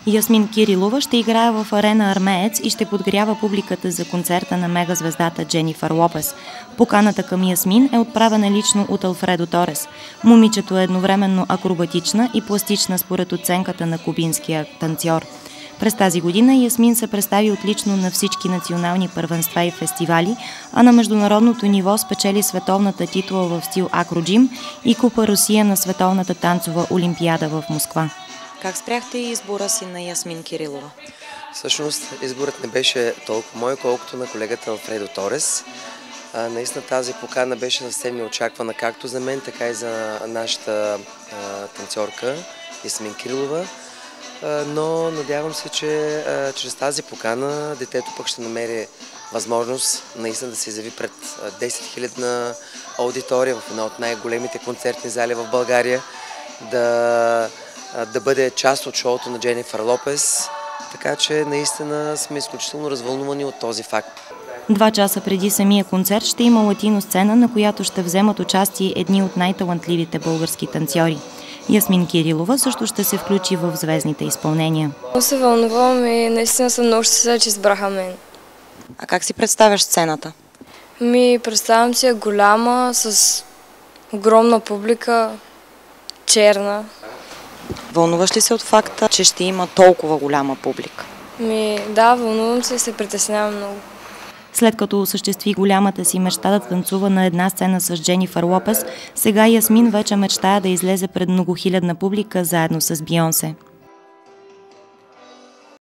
Ясмин Кирилова ще играе в Арена Армеец и ще подгрява публиката за концерта на мегазвездата Дженифър Лопес. Поканата към Ясмин е отправена лично от Алфредо Торес. Момичето е едновременно акробатична и пластична според оценката на кубинския танцор. През тази година Ясмин се представи отлично на всички национални първенства и фестивали, а на международното ниво спечели световната титла в стил акроджим и Купа Русия на Световната танцова олимпиада в Москва. Как спряхте избора си на Ясмин Кирилова? Всъщност изборът не беше толкова мой, колкото на колегата Алфредо Торес. Наистина тази покана беше съвсем неочаквана както за мен, така и за нашата танцорка Ясмин Кирилова. Но надявам се, че чрез тази покана детето пък ще намери възможност наистина да се изяви пред 10 000 аудитория в една от най-големите концертни зали в България, да бъде част от шоуто на Дженифър Лопес, така че наистина сме изключително развълнувани от този факт. 2 часа преди самия концерт ще има латино сцена, на която ще вземат участие едни от най-талантливите български танцори. Ясмин Кирилова също ще се включи в звездните изпълнения. Много се вълнувам и наистина съм много щастлива, че избраха мен. А как си представяш сцената? Представям си голяма, с огромна публика, черна. Вълнуваш ли се от факта, че ще има толкова голяма публика? Да, вълнувам се и се притеснявам много. След като осъществи голямата си мечта да танцува на една сцена с Дженифър Лопес, сега Ясмин вече мечтая да излезе пред многохилядна публика заедно с Бейонсе.